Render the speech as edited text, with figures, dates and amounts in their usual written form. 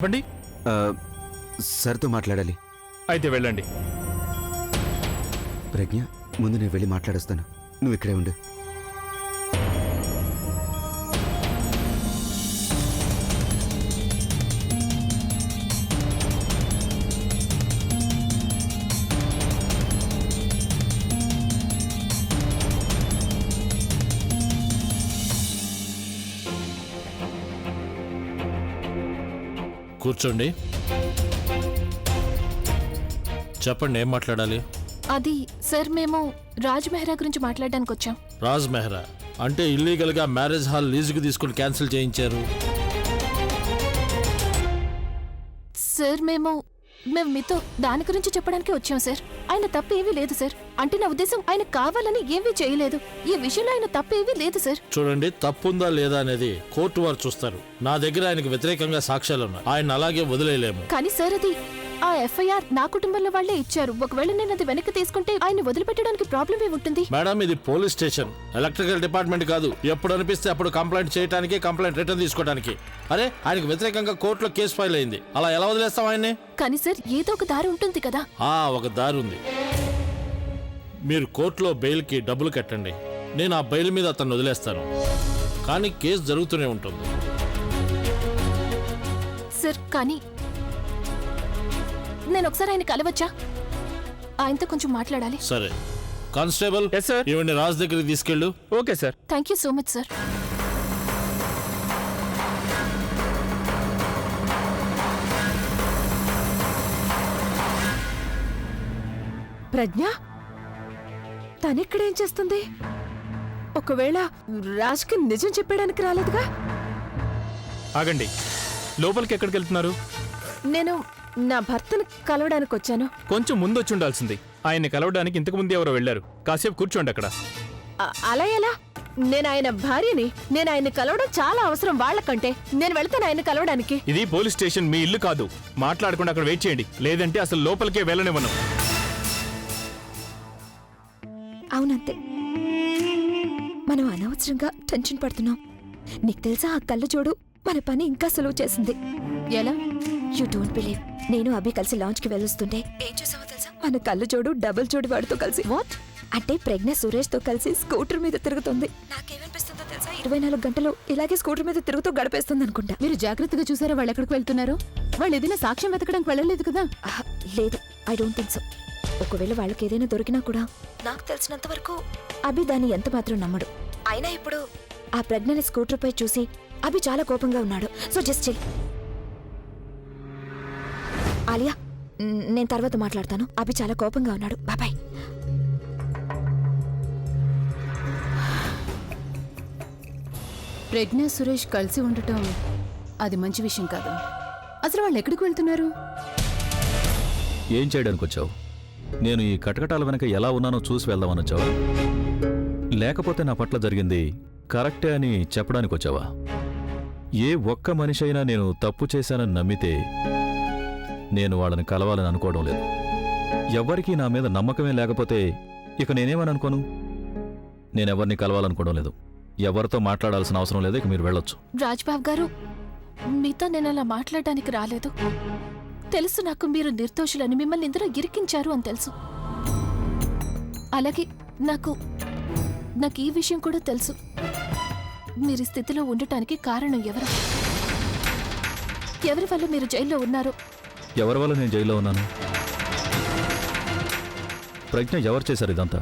చెప్పండి. సార్తో మాట్లాడాలి. అయితే వెళ్ళండి. ప్రజ్ఞ, ముందు నేను వెళ్ళి మాట్లాడొస్తాను. నువ్వు ఇక్కడే ఉండు. కూర్చోండి. చెప్పండి, ఏం మాట్లాడాలి? అది సార్, మేము రాజ్ మెహ్రా గురించి మాట్లాడడానికి వచ్చాం. రాజ్ మెహ్రా అంటే ఇల్లీగల్ గా మ్యారేజ్ హాల్ లీజుకు తీసుకుని క్యాన్సిల్ చేయించారు. సార్ మేము మీతో దాని గురించి చెప్పడానికి వచ్చాం సార్. ఆయన తప్పు ఏమీ లేదు సార్. అంటే నా ఉద్దేశం, ఆయన కావాలని ఏమీ చేయలేదు. ఈ విషయంలో ఆయన తప్పు ఏమీ లేదు సార్. చూడండి, తప్పుందా లేదా అనేది కోర్టు వారు చూస్తారు. నా దగ్గర ఆయనకు వ్యతిరేకంగా సాక్ష్యాలున్నాయి. ఆయన అలాగే వదిలేయలేము. కానీ సార్, అది ఆ ఎఫ్ఐఆర్ నా కుటుంబంలో వాళ్లే ఇచ్చారు. ఒకవేళ నేను అది వెనక్కి తీసుకుంటే ఆయన వదిలిపెట్టడానికి ప్రాబ్లం ఏముంటుంది? మేడం, ఇది పోలీస్ స్టేషన్, ఎలక్ట్రికల్ డిపార్ట్మెంట్ కాదు. ఎప్పుడు అనిపిస్తే అప్పుడు కంప్లైంట్ చేయడానికి, కంప్లైంట్ రిటర్న్ తీసుకోవడానికి. అరే, ఆయనకు వ్యతిరేకంగా కోర్టులో కేసు ఫైల్ అయింది. అలా ఎలా వదిలేస్తాం ఆయన్ని? కానీ సార్, ఏదో ఒక దారి ఉంటుంది కదా. ఒక దారి ఉంది. మీరు కోర్టులో బెయిల్కి డబ్బులు కట్టండి. నేను ఆ బెయిల్ మీద అతన్ని వదిలేస్తాను. కానీ కేసు జరుగుతూనే ఉంటుంది. సార్, కానీ నేను ఒకసారి ఆయన కలవచ్చా? ఆయనతో కొంచెం మాట్లాడాలి. సరే కానిస్టేబుల్, ఈవిడ్ని రాజ్ దగ్గరికి తీసుకెళ్ళు. Okay sir. Thank you so much sir. Pragya తనిక్కడేం చేస్తుంది? ఒకవేళ రాజ్కి నిజం చెప్పడానికి రాలేదుగా? ఆగండి. లోపలికి ఎక్కడికి వెళ్తున్నారు? నేను నా భర్తను కలవడానికి వచ్చాను. కొంచెం ముందు వచ్చి ఉండాల్సింది. ఆయన్ని కలవడానికి ఇంతకు ముందు ఎవరో వెళ్లారు. కాసేపు కూర్చోండి అక్కడ. అలా ఎలా? నేను ఆయన భార్యని. నేను ఆయన్ని కలవడం చాలా అవసరం వాళ్ళకంటే. నేను వెళ్తాను ఆయన కలవడానికి. ఇది పోలీస్ స్టేషన్, మీ ఇల్లు కాదు. మాట్లాడకుండా అక్కడ వెయిట్ చేయండి, లేదంటే అసలు లోపలికే వెళ్ళనివ్వను. అవునంతే, మనం అనవసరంగా టెన్షన్ పడుతున్నాం. నీకు తెలుసా, ఆ కళ్ళ జోడు మన పని ఇంకా సులువు చేసింది. ఎలా? You don't believe. నేను అభి కలిసి లాంచ్ కి వెళ్ళొస్తుంటే ఏం చూసావో తెలుసా? మన కళ్ళు జోడు డబుల్ జోడి వాడితో కలిసి. వాట్? అంటే ప్రజ్ఞ సురేష్ తో కలిసి స్కూటర్ మీద తిరుగుతుంది. నాకేమనిపిస్తుందో తెలుసా? 24 గంటలు ఇలాగే స్కూటర్ మీద తిరుగుతూ గడిపేస్తుంది అనుకుంటా. మీరు జాగ్రత్తగా చూసారా వాళ్ళు ఎక్కడికి వెళ్తున్నారు? వాళ్ళు ఏదైనా సాక్ష్యం వెతకడానికి వెళ్ళలేదు కదా? లేదు, ఐ డోంట్ థింక్ సో. ఒకవేళ వాళ్ళకి ఏదైనా దొరికినా కూడా నాకు తెలిసినంత వరకు అభి దాన్ని ఎంత మాత్రం నమ్మడు. అయినా ఇప్పుడు ఆ ప్రజ్ఞని స్కూటర్ పై చూసి అభి చాలా కోపంగా ఉన్నాడు. So just chill. ఆలియా, నేను తర్వాత మాట్లాడతాను. అభి చాలా కోపంగా ఉన్నాడు. బాబాయ్. ప్రజ్ఞ సురేష్ కలిసి ఉండటం అది మంచి విషయం కాదు. అసలు వాళ్ళు ఎక్కడికి వెళ్తున్నారు? ఏం చేయడానికి వచ్చావు? నేను ఈ కటకటాల వెనక ఎలా ఉన్నానో చూసి వెళ్దామని వచ్చావా? లేకపోతే నా పట్ల జరిగింది కరెక్టే అని చెప్పడానికి వచ్చావా? ఏ ఒక్క మనిషి అయినా నేను తప్పు చేశానని నమ్మితే నేను వాళ్ళని కలవాలని అనుకోవడం లేదు. ఎవ్వరికీ నా మీద నమ్మకమే లేకపోతే ఇక నేనేమని అనుకోను? నేనెవరిని కలవాలనుకోవడం లేదు. ఎవరితో మాట్లాడాల్సిన అవసరం లేదు. ఇక మీరు వెళ్ళొచ్చు. రాజ్బాబు గారు, మీతో నేను అలా మాట్లాడడానికి రాలేదు. తెలుసు నాకు, మీరు నిర్దోషులని, మిమ్మల్ని ఇందులో ఇరికించారు అని తెలుసు. అలాగే నాకు ఈ విషయం కూడా తెలుసు. మీరు ఈ స్థితిలో ఉండటానికి కారణం ఎవరి వల్ల మీరు జైల్లో ఉన్నారు? ఎవరి వల్ల నేను జైల్లో ఉన్నాను? ప్రజ్ఞ ఎవరు చేశారు ఇదంతా?